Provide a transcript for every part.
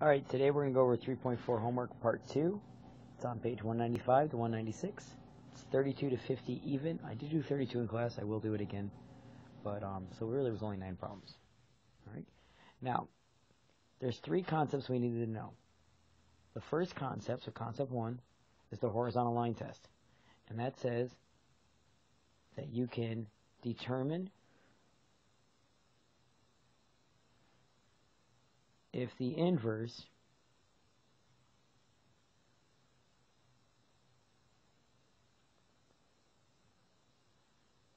Alright, today we're going to go over 3.4 homework part 2. It's on page 195 to 196. It's 32 to 50 even. I did do 32 in class. I will do it again. But so really it was only 9 problems. Alright. Now, there's 3 concepts we needed to know. The first concept, so concept 1, is the horizontal line test. And that says that you can determine if the inverse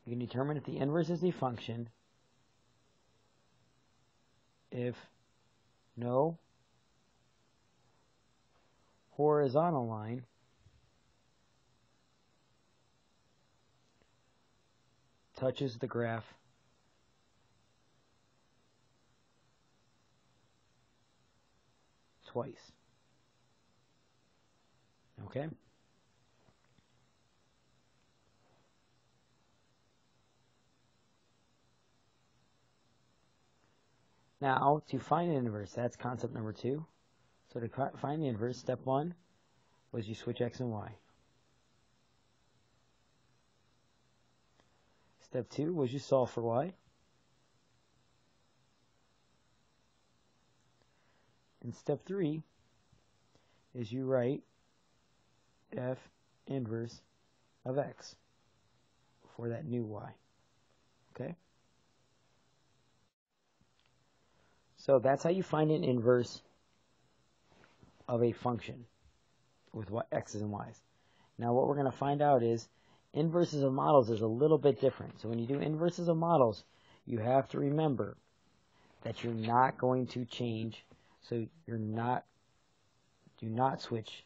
is a function if no horizontal line touches the graph twice. Okay? Now, to find an inverse, that's concept number 2. So to find the inverse, step 1 was you switch x and y. Step 2 was you solve for y. And step 3 is you write f inverse of x for that new y. Okay? So that's how you find an inverse of a function with what x's and y's. Now what we're going to find out is inverses of models is a little bit different. So when you do inverses of models, you have to remember that you're not going to change. So do not switch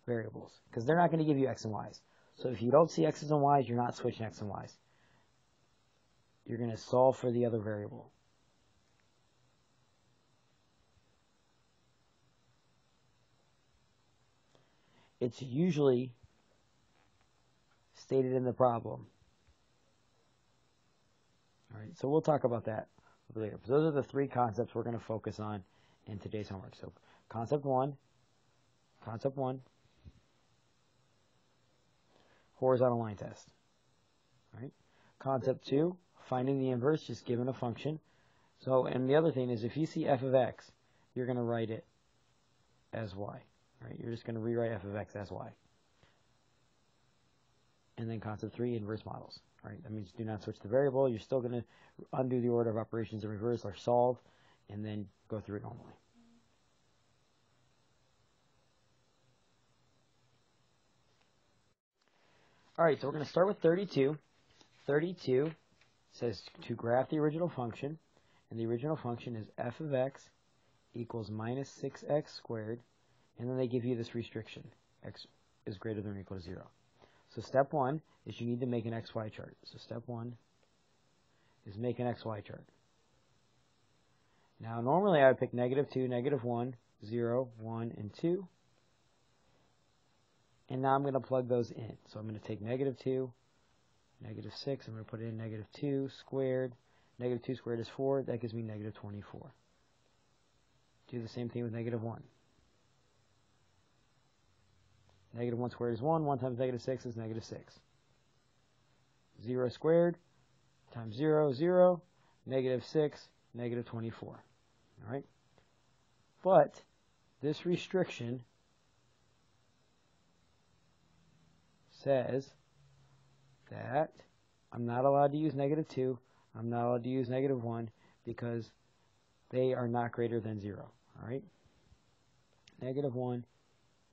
variables because they're not going to give you x and y's. So if you don't see x's and y's, you're not switching x and y's. You're going to solve for the other variable. It's usually stated in the problem. All right, so we'll talk about that later. So those are the 3 concepts we're going to focus on in today's homework. So concept 1, horizontal line test. All right. Concept 2, finding the inverse just given a function. So, and the other thing is if you see f of x, you're going to write it as y. Right? You're just going to rewrite f of x as y. And then concept 3, inverse models. All right? That means do not switch the variable. You're still going to undo the order of operations in reverse or solve, and then go through it normally. All right, so we're going to start with 32. 32 says to graph the original function, and the original function is f of x equals minus 6x squared, and then they give you this restriction, x is greater than or equal to 0. So step 1 is you need to make an xy chart. So step 1 is make an xy chart. Now normally I would pick negative 2, negative 1, 0, 1, and 2. And now I'm going to plug those in. So I'm going to take negative 2, negative 6, I'm going to put in negative 2 squared. Negative 2 squared is 4. That gives me negative 24. Do the same thing with negative 1. Negative 1 squared is 1. 1 times negative 6 is negative 6. 0 squared times 0, 0. Negative 6, negative 24. All right? But this restriction says that I'm not allowed to use negative 2. I'm not allowed to use negative 1 because they are not greater than 0. All right? Negative 1,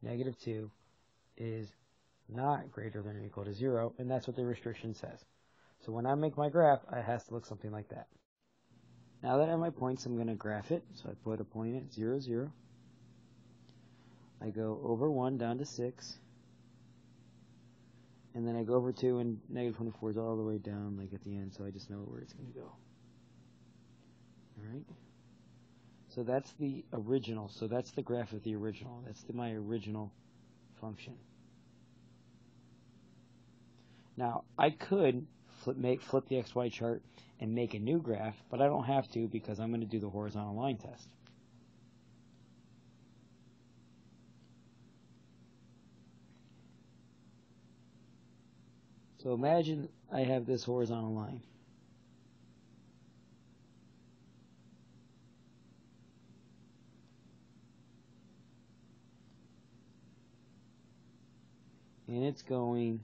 negative 2 is not greater than or equal to 0, and that's what the restriction says. So when I make my graph, it has to look something like that. Now that I have my points, I'm going to graph it. So I put a point at 0, 0. I go over 1 down to 6. And then I go over 2, and negative 24 is all the way down, like at the end, so I just know where it's going to go. All right? So that's the original. So that's the graph of the original. That's my original function. Now, I could flip the XY chart and make a new graph, but I don't have to because I'm going to do the horizontal line test. So imagine I have this horizontal line. And it's going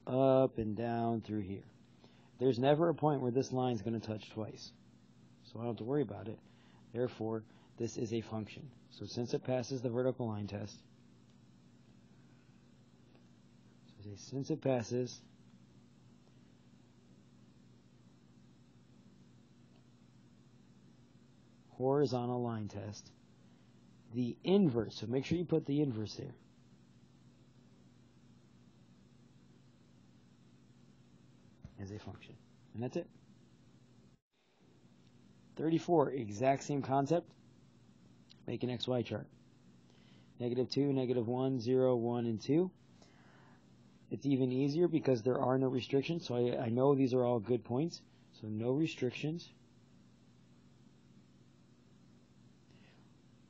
up and down through here. There's never a point where this line is going to touch twice, so I don't have to worry about it. Therefore, this is a function. So since it passes the vertical line test, since it passes horizontal line test, the inverse, so make sure you put the inverse there, as a function. And that's it. 34, exact same concept. Make an XY chart. -2, -1, 0, 1, and 2. It's even easier because there are no restrictions, so I know these are all good points. So no restrictions,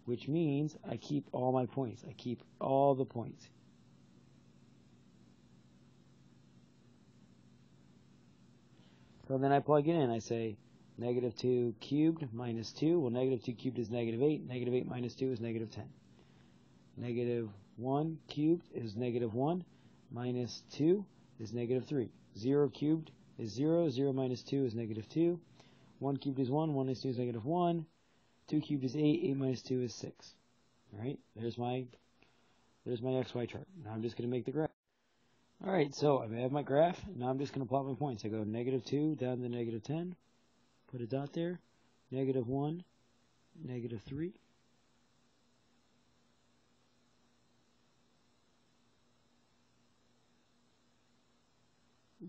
which means I keep all my points. I keep all the points. So then I plug it in. I say -2 cubed minus 2. Well, -2 cubed is -8. -8 minus 2 is -10. -1 cubed is -1. Minus 2 is -3. 0 cubed is 0. 0 minus 2 is -2. 1 cubed is 1. 1 minus 2 is -1. 2 cubed is 8. 8 minus 2 is 6. Alright, there's my XY chart. Now I'm just going to make the graph. Alright, so I have my graph. Now I'm just going to plot my points. I go -2 down to -10. Put a dot there. -1, -3.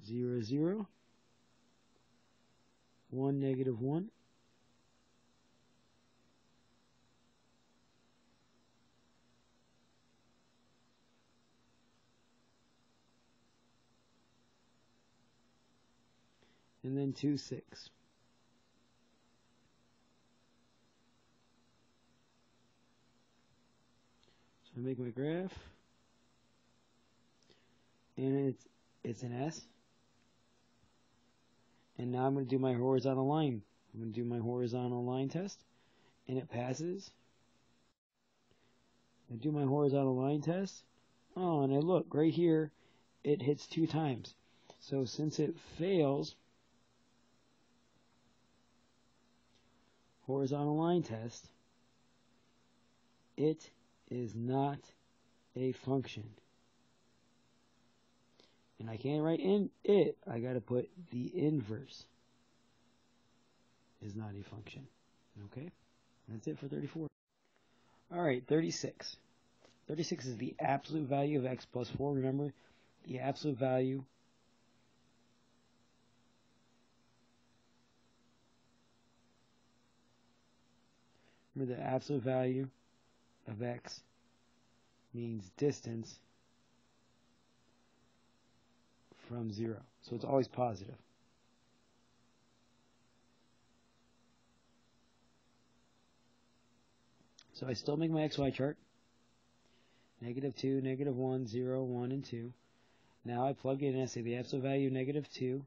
0, 0. 1, -1. And then 2, 6. So I make my graph, and it's an S. And now I'm going to do my horizontal line. I'm going to do my horizontal line test, and it passes. I do my horizontal line test. Oh, and I look right here, it hits 2 times. So since it fails horizontal line test, it is not a function. And I can't write in it, I got to put the inverse is not a function. Okay? That's it for 34. Alright, 36. 36 is the absolute value of x plus 4. Remember, the absolute value of x means distance from 0. So it's always positive. So I still make my XY chart. -2, -1, 0, 1, and 2. Now I plug in and I say the absolute value of -2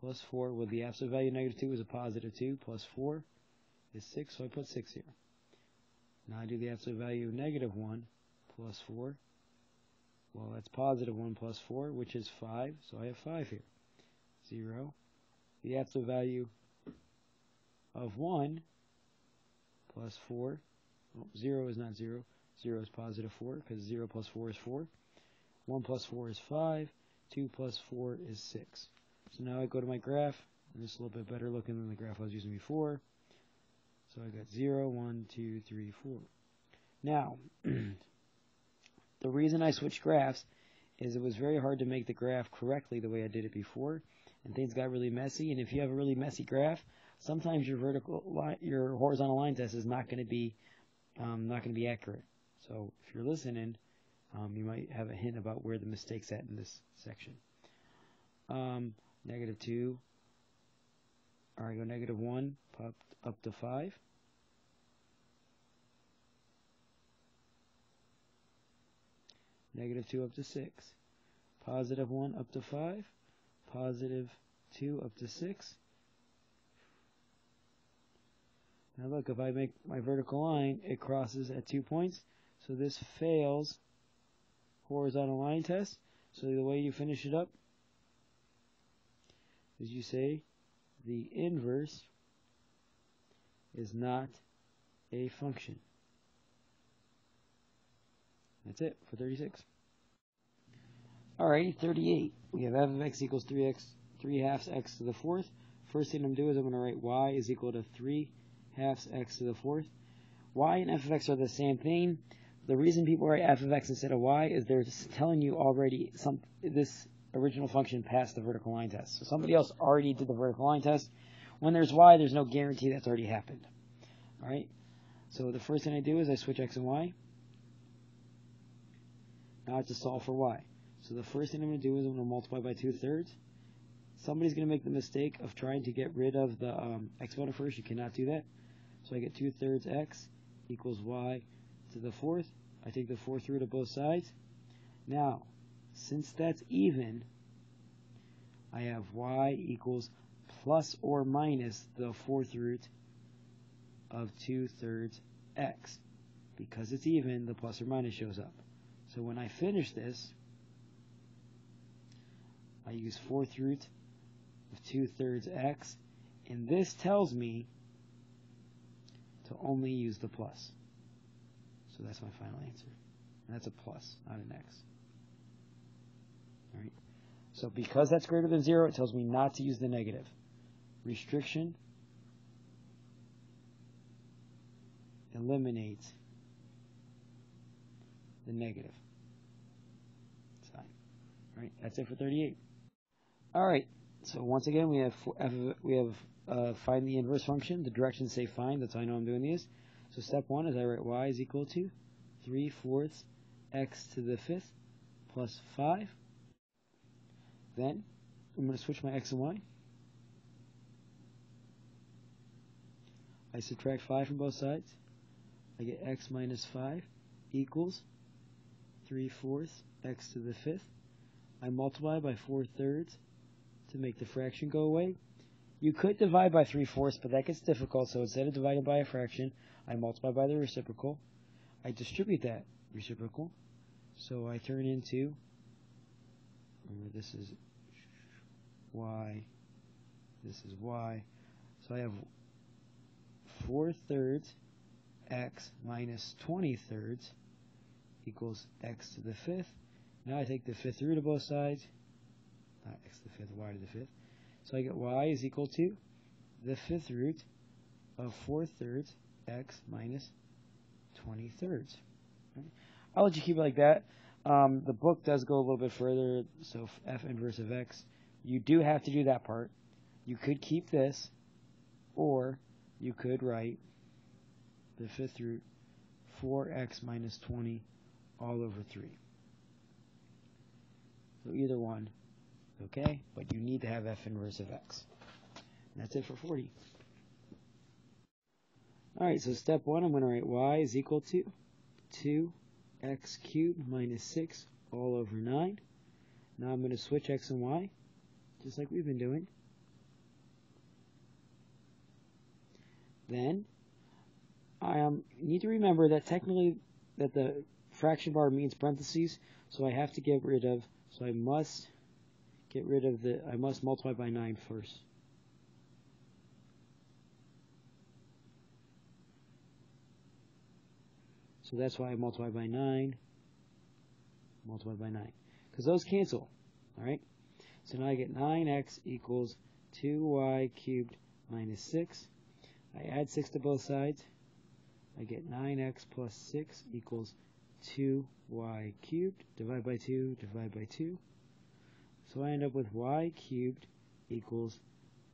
plus 4. Well, the absolute value of -2 is a positive 2 plus 4 is 6, so I put 6 here. Now I do the absolute value of -1 plus 4. Well, that's positive 1 plus 4, which is 5, so I have 5 here. 0. The absolute value of 1 plus 4. Oh, 0 is not 0. 0 is positive 4, because 0 plus 4 is 4. 1 plus 4 is 5. 2 plus 4 is 6. So now I go to my graph, and it's a little bit better looking than the graph I was using before. So I got 0, 1, 2, 3, 4. Now, the reason I switched graphs is it was very hard to make the graph correctly the way I did it before, and things got really messy. And if you have a really messy graph, sometimes your horizontal line test is not going to be accurate. So if you're listening, you might have a hint about where the mistake's at in this section. negative 2, or I go negative 1 up to 5. Negative 2 up to 6. Positive 1 up to 5. Positive 2 up to 6. Now look, if I make my vertical line, it crosses at 2 points. So this fails horizontal line test. So the way you finish it up is you say the inverse is not a function. That's it for 36. Alrighty, 38. We have f of x equals 3 halves x to the 4th. First thing I'm going to do is I'm going to write y is equal to 3 halves x to the 4th. Y and f of x are the same thing. The reason people write f of x instead of y is they're just telling you already this original function passed the vertical line test. So somebody else already did the vertical line test. When there's y, there's no guarantee that's already happened. Alright? So the first thing I do is I switch x and y. Now I have to solve for y. So the first thing I'm going to do is I'm going to multiply by 2/3. Somebody's going to make the mistake of trying to get rid of the exponent first. You cannot do that. So I get 2/3 x equals y to the 4th. I take the 4th root of both sides. Now, since that's even, I have y equals plus or minus the 4th root of 2/3 x. Because it's even, the plus or minus shows up. So when I finish this, I use 4th root of 2/3 x, and this tells me to only use the plus. So that's my final answer. And that's a plus, not an x. Alright. So because that's greater than 0, it tells me not to use the negative. Restriction eliminates the negative sign. Alright, that's it for 38. Alright, so once again we have find the inverse function. The directions say find, that's how I know I'm doing these. So step 1 is I write y is equal to 3/4 x to the 5th plus 5. Then I'm going to switch my x and y. I subtract 5 from both sides. I get x minus 5 equals 3/4 x to the 5th. I multiply by 4/3 to make the fraction go away. You could divide by 3/4, but that gets difficult, so instead of dividing by a fraction, I multiply by the reciprocal. I distribute that reciprocal, so I turn into, remember this is y, this is y, so I have 4/3 x minus 20/3 equals x to the 5th. Now I take the 5th root of both sides, not x to the 5th, y to the 5th. So I get y is equal to the 5th root of 4/3 x minus 20/3. Right? I'll let you keep it like that. The book does go a little bit further, so f inverse of x. You do have to do that part. You could keep this, or you could write the 5th root 4x minus 20 all over 3. So either one, okay? But you need to have f inverse of x. And that's it for 40. Alright, so step 1, I'm going to write y is equal to 2x cubed minus 6 all over 9. Now I'm going to switch x and y, just like we've been doing. Then, I need to remember that technically that the fraction bar means parentheses, so I have to get rid of, so I must get rid of I must multiply by 9 first. So that's why I multiply by 9, because those cancel, alright? So now I get 9x equals 2y cubed minus 6. I add 6 to both sides. I get 9x plus 6 equals 2y cubed. Divide by 2, divide by 2. So I end up with y cubed equals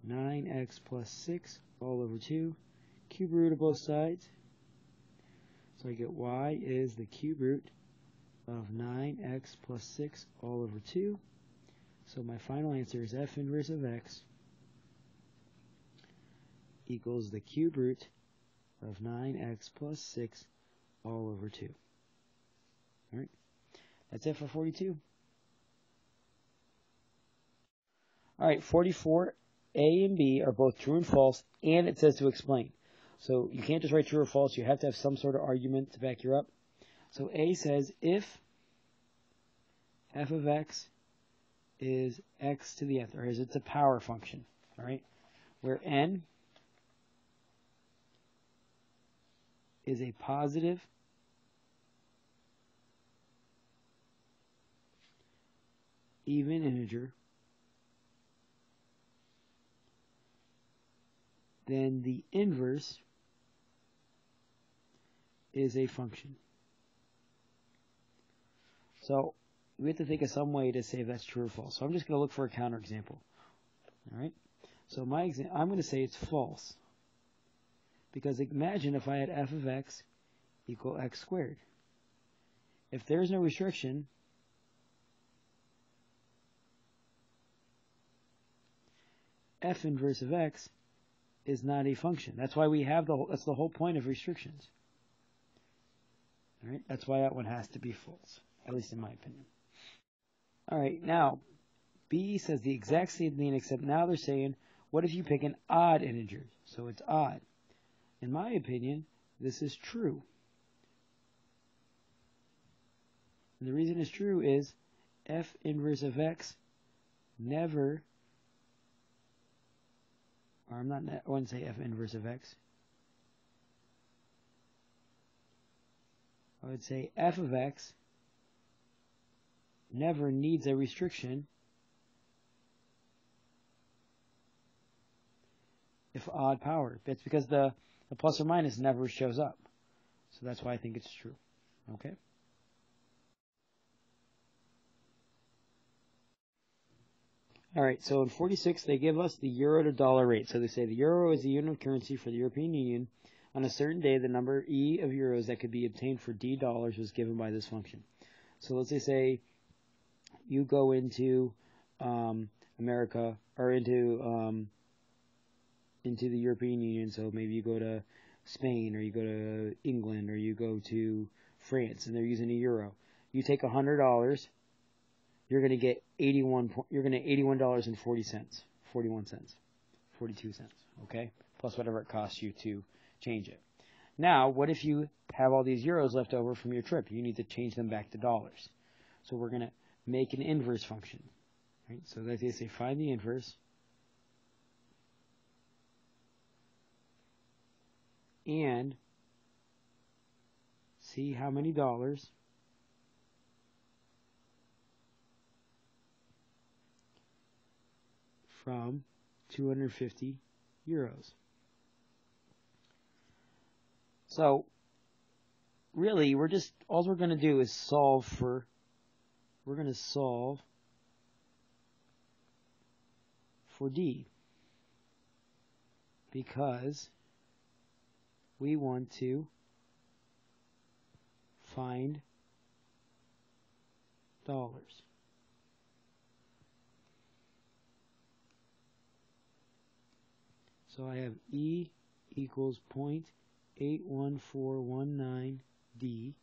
9x plus 6 all over 2. Cube root of both sides. So I get y is the cube root of 9x plus 6 all over 2. So my final answer is f inverse of x equals the cube root of 9x plus 6 all over 2. All right, that's it for 42. All right, 44, A and B are both true and false, and it says to explain. So you can't just write true or false. You have to have some sort of argument to back you up. So A says if f of x is x to the nth, or is it's a power function, all right, where n is a positive even integer, then the inverse is a function. So we have to think of some way to say if that's true or false. So I'm just going to look for a counterexample. All right. So I'm going to say it's false, because imagine if I had f of x equal x squared. If there's no restriction, f inverse of x is not a function. That's why we have that's the whole point of restrictions. All right. That's why that one has to be false, at least in my opinion. All right, now, B says the exact same thing, except now they're saying, what if you pick an odd integer? So it's odd. In my opinion, this is true. And the reason it's true is f inverse of x never, or I wouldn't say f inverse of x. I would say f of x never needs a restriction if odd power. That's because the plus or minus never shows up. So that's why I think it's true. Okay? All right, so in 46, they give us the euro to dollar rate. So they say the euro is the unit of currency for the European Union. On a certain day, the number E of euros that could be obtained for D dollars was given by this function. So let's say you go into America, or into the European Union. So maybe you go to Spain, or you go to England, or you go to France, and they're using a euro. You take $100, you're going to get $81.40, 41 cents, 42 cents. Okay, plus whatever it costs you to change it. Now, what if you have all these euros left over from your trip? You need to change them back to dollars. So we're going to make an inverse function. Right? So they say find the inverse, and see how many dollars from 250 euros. So really, all we're going to do is solve for, we're going to solve for D, because we want to find dollars. So I have E equals 0.81419 D.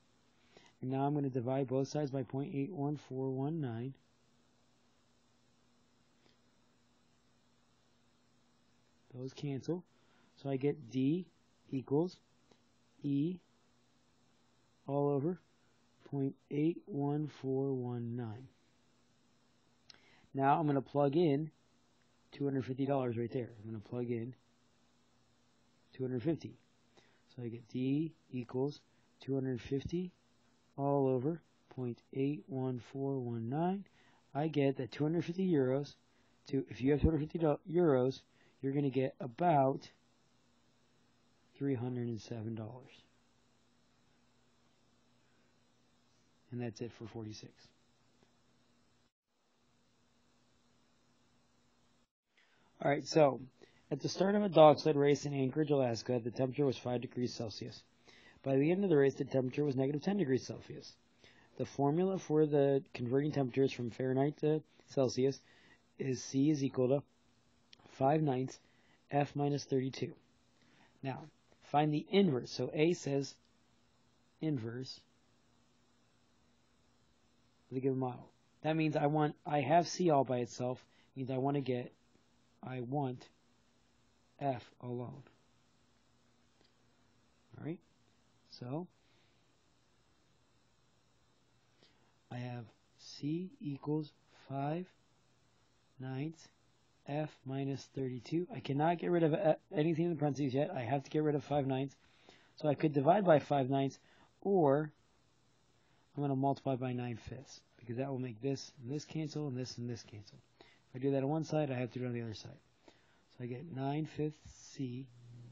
And now I'm going to divide both sides by 0.81419. Those cancel. So I get D equals E all over 0.81419. Now I'm going to plug in $250 right there. I'm going to plug in 250. So I get D equals 250 all over 0.81419. I get that 250 euros, if you have 250 euros, you're going to get about $307. And that's it for 46. All right, so at the start of a dog sled race in Anchorage, Alaska, the temperature was 5 degrees Celsius. By the end of the race, the temperature was negative 10 degrees Celsius. The formula for the converting temperatures from Fahrenheit to Celsius is C is equal to 5/9 F minus 32. Now, find the inverse. So A says inverse of the given model. That means I have C all by itself. It means I want F alone. Alright? So I have C equals 5/9 F minus 32. I cannot get rid of anything in the parentheses yet. I have to get rid of 5/9. So I could divide by 5/9, or I'm going to multiply by 9/5, because that will make this and this cancel, and this cancel. If I do that on one side, I have to do it on the other side. So I get 9/5 C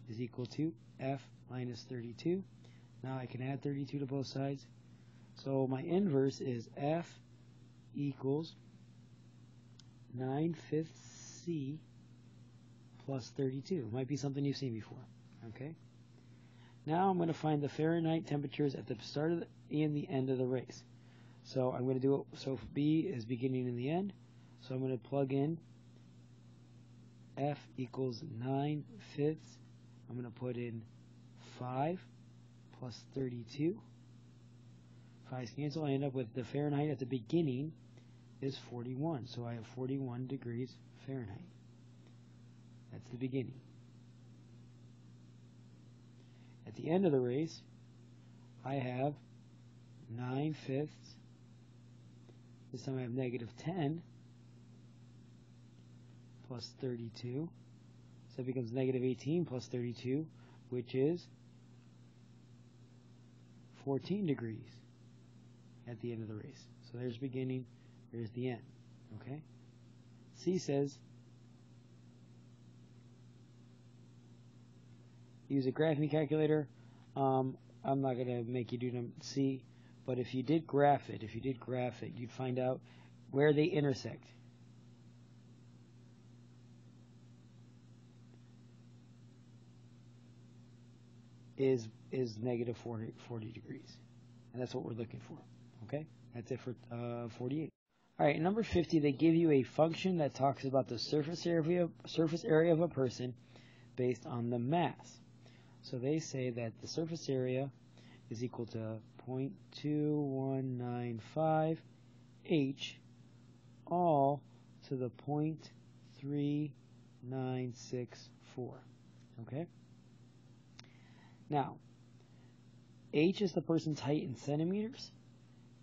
is equal to F minus 32. Now I can add 32 to both sides. So my inverse is F equals 9/5 C plus 32. It might be something you've seen before. Okay. Now I'm going to find the Fahrenheit temperatures at the start of and the end of the race. So I'm going to do it. So B is beginning and the end. So I'm going to plug in F equals 9/5. I'm going to put in 5 plus 32. 5's cancel. I end up with the Fahrenheit at the beginning is 41. So I have 41 degrees Fahrenheit. That's the beginning. At the end of the race, I have 9/5. This time I have -10 plus 32. So it becomes -18 plus 32, which is 14 degrees at the end of the race. So there's beginning, there's the end. Okay? C says use a graphing calculator. I'm not going to make you do C, but if you did graph it, you'd find out where they intersect. Is -40 degrees, and that's what we're looking for. Okay, that's it for 48. All right, number 50, they give you a function that talks about the surface area of a person based on the mass. So they say that the surface area is equal to 0.2195 h, all to the 0.3964. Okay. Now, h is the person's height in centimeters,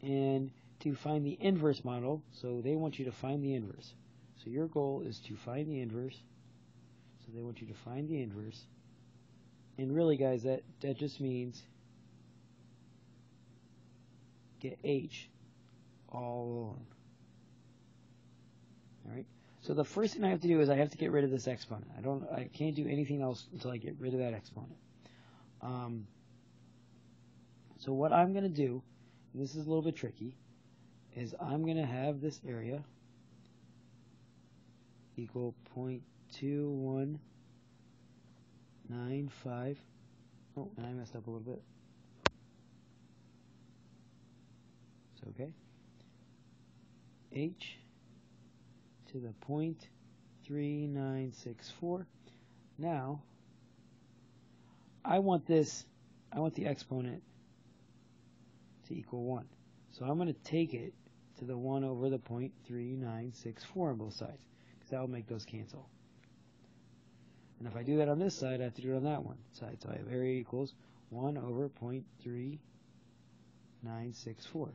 and to find the inverse model, so they want you to find the inverse. So your goal is to find the inverse. So they want you to find the inverse. And really, guys, that just means get h all alone. All right. So the first thing I have to do is I have to get rid of this exponent. I can't do anything else until I get rid of that exponent. So what I'm going to do, and this is a little bit tricky, is I'm going to have this area equal 0.2195. Oh, and I messed up a little bit. So, okay. H to the 0.3964. Now, I want the exponent to equal 1. So I'm going to take it to the 1 over the 0.3964 on both sides, because that will make those cancel. And if I do that on this side, I have to do it on that one side. So I have area equals 1 over 0.3964.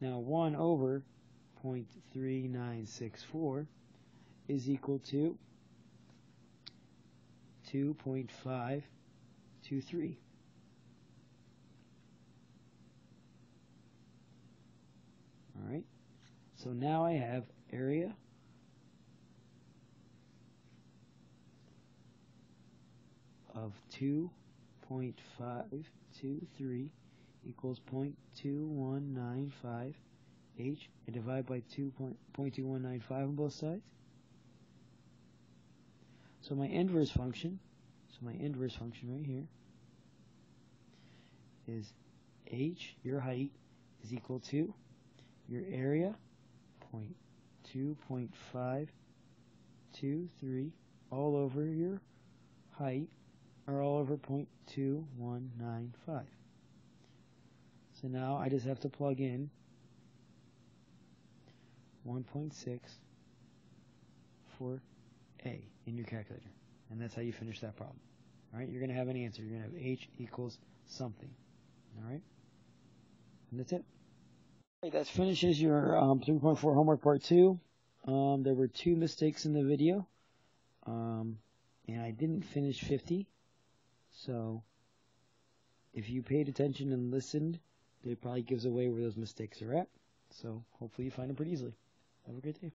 Now 1 over 0.3964 is equal to 2.523. All right. So now I have area of 2.523 equals 0.2195 h. I divide by 0.2195 on both sides. So my inverse function right here is h, your height, is equal to your area, 2.523 all over your height, or all over 0.2195. So now I just have to plug in 1.6 for A in your calculator. And that's how you finish that problem. Alright, you're going to have an answer. You're going to have H equals something. Alright? And that's it. Alright, that finishes your 3.4 homework part 2. There were 2 mistakes in the video. And I didn't finish 50. So if you paid attention and listened, it probably gives away where those mistakes are at. So hopefully you find them pretty easily. Have a great day.